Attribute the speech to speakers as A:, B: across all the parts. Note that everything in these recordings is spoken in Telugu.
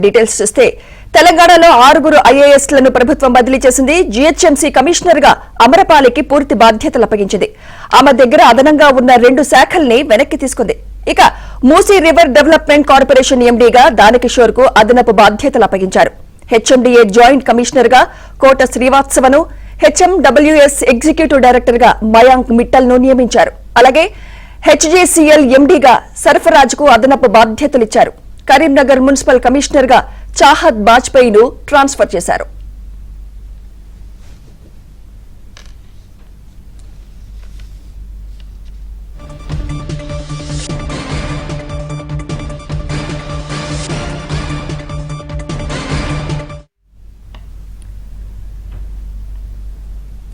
A: డీటెయిల్స్ చూస్తే తెలంగాణలో 6 ఐఏఎస్లను ప్రభుత్వం బదిలీ చేసింది. జీహెచ్ఎంసీ కమిషనర్ గా అమరపాలికి పూర్తి బాధ్యతలు అప్పగించింది. ఆమె దగ్గర అదనంగా ఉన్న 2 శాఖల్ని వెనక్కి తీసుకుంది. ఇక మూసీ రివర్ డెవలప్మెంట్ కార్పొరేషన్ ఎండీగా దానకిషోర్ కు అదనపు బాధ్యతలు అప్పగించారు. హెచ్ఎండిఏ జాయింట్ కమిషనర్ గా కోట శ్రీవాత్సవను, హెచ్ఎండబ్ల్యూఎస్ ఎగ్జిక్యూటివ్ డైరెక్టర్ గా మయాంక్ మిట్టల్ ను నియమించారు. అలాగే హెచ్జీసీఎల్ ఎండీగా సర్ఫరాజ్ కు అదనపు బాధ్యతలిచ్చారు. కరీంనగర్ మున్సిపల్ కమిషనర్ గా చాహద్ బాజ్పేయిను ట్రాన్స్ఫర్ చేశారు.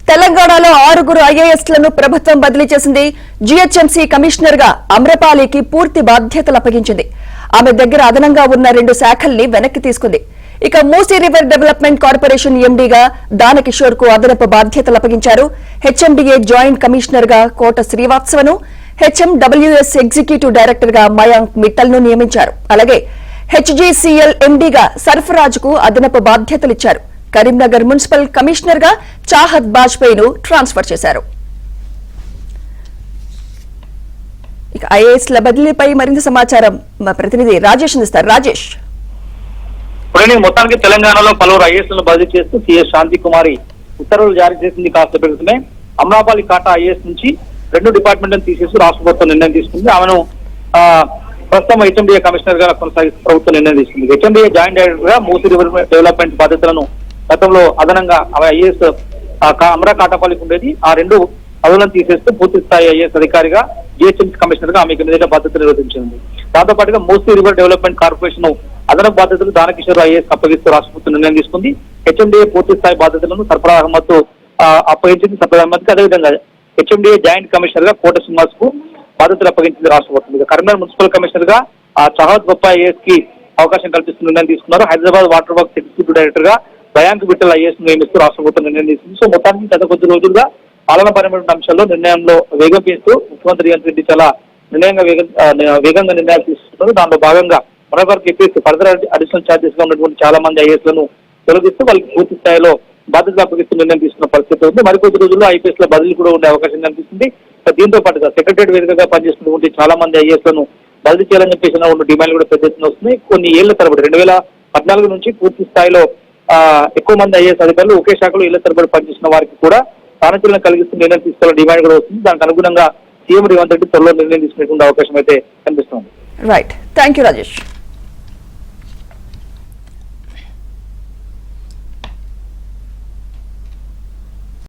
A: తెలంగాణలో 6 ఐఏఎస్లను ప్రభుత్వం బదిలీ చేసింది. జీహెచ్ఎంసీ కమిషనర్ గా అమ్రపాలికి పూర్తి బాధ్యతలు అప్పగించింది. ఆమె దగ్గర అదనంగా ఉన్న 2 శాఖల్ని వెనక్కి తీసుకుంది. ఇక మూసీ రివర్ డెవలప్మెంట్ కార్పొరేషన్ ఎండీగా దానకిషోర్ కు అదనపు బాధ్యతలు అప్పగించారు. హెచ్ఎండిఏ జాయింట్ కమిషనర్ గా కోట శ్రీవాత్సవను, హెచ్ఎండబ్ల్యూఎస్ ఎగ్జిక్యూటివ్ డైరెక్టర్ గా మయాంక్ మిట్టల్ ను నియమించారు. అలాగే హెచ్జీసీఎల్ ఎండీగా సర్ఫరాజ్ కు అదనపు బాధ్యతలిచ్చారు. కరీంనగర్ మున్సిపల్ కమిషనర్ గా చాహద్ బాజ్పేయిను ట్రాన్స్ఫర్ చేశారు. ఇక ఐఏఎస్ల బదిలీపై మరింత సమాచారం మా ప్రతినిధి రాజేష్ అందిస్తారు. రాజేష్,
B: మొత్తానికి తెలంగాణలో పలువురు ఐఏఎస్లను బదిలీ చేస్తూ సిఎస్ శాంతి కుమారి ఉత్తర్వులు జారీ చేసింది. కాస్త పెరుగుతూనే అమరాపాలి కాటా ఐఏఎస్ నుంచి 2 డిపార్ట్మెంట్లను తీసేసి రాష్ట్ర ప్రభుత్వం నిర్ణయం తీసుకుంది. ఆమెను ప్రస్తుతం హెచ్ఎండిఏ కమిషనర్ గా కొనసాగిస్తూ ప్రభుత్వం నిర్ణయం తీసుకుంది. హెచ్ఎండిఏ జాయింట్ డైరెక్టర్ గా మూసీ రివర్ డెవలప్మెంట్ బాధ్యతలను గతంలో అదనంగా ఐఏఎస్ అమరా కాటాపల్లికి ఉండేది. ఆ 2 పదవులను తీసేస్తూ పూర్తి స్థాయి ఐఏఎస్ అధికారిగా జీహెచ్ఎంసీ కమిషనర్ గా ఆమెకు మీద బాధ్యతలు నిర్వహించింది. దాంతో పాటుగా మూసీ రివర్ డెవలప్మెంట్ కార్పొరేషన్ అదనపు బాధ్యతలు దానకిషోర్ ఐఏఎస్ అప్పగిస్తూ రాష్ట్ర ప్రభుత్వం నిర్ణయం తీసుకుంది. హెచ్ఎండిఏ పూర్తి స్థాయి బాధ్యతలను సర్ఫరా అహ్మద్ అప్పగించింది. సర్ఫరా అహ్మద్ కి అదేవిధంగా హెచ్ఎండిఏ జాయింట్ కమిషనర్ గా కోట శ్రీనివాస్ కు బాధ్యతలు అప్పగించింది రాష్ట్ర ప్రభుత్వం. కరీంనగర్ మున్సిపల్ కమిషనర్ గా చాహద్ గొప్ప ఐఏఎస్ కి అవకాశం కల్పిస్తూ నిర్ణయం తీసుకున్నారు. Hyderabad water works executive director గా మయాంక్ మిట్టల్ ఐఏఎస్ నియమిస్తూ రాష్ట్ర ప్రభుత్వం నిర్ణయం తీసుకుంది. సో మొత్తానికి గత కొద్ది రోజులుగా పాలనాపరమైన అంశాల్లో నిర్ణయంలో వేగం పెంచుతూ ముఖ్యమంత్రి రేవంత్ రెడ్డి చాలా వేగంగా నిర్ణయాలు తీసుకుంటున్నారు. దానిలో భాగంగా మరొకరికి చెప్పేసి ఫర్దర్ అడిషనల్ ఛార్జెస్ గా ఉన్నటువంటి చాలా మంది ఐఏఎస్ లను తొలగిస్తూ వాళ్ళకి పూర్తి స్థాయిలో బాధ్యతలు అప్పగిస్తూ నిర్ణయం తీసుకున్న పరిస్థితి ఉంది. మరికొద్ది రోజుల్లో ఐపీఎస్ లో బదిలీ కూడా ఉండే అవకాశం కనిపిస్తుంది. దీంతో పాటుగా సెక్రటరీ వేదికగా పనిచేస్తున్నటువంటి చాలా మంది ఐఏఎస్ లను బదిలీ చేయాలని చెప్పేసి ఉన్న డిమాండ్లు కూడా పెద్ద ఎత్తున వస్తున్నాయి. కొన్ని ఏళ్ల తరబడి 2014 నుంచి పూర్తి స్థాయిలో ఎక్కువ మంది ఐఏఎస్ అధికారులు ఒకే శాఖలో ఇళ్ల తరబడి పనిచేసిన వారికి కూడా స్థానచలనం కలిగిస్తూ నిర్ణయం తీసుకోవాలని డిమాండ్ కూడా వస్తుంది. దానికి అనుగుణంగా సీఎం రేవంత్ రెడ్డి త్వరలో నిర్ణయం తీసుకునేటువంటి అవకాశం అయితే కనిపిస్తుంది.
A: Right, thank you Rajesh.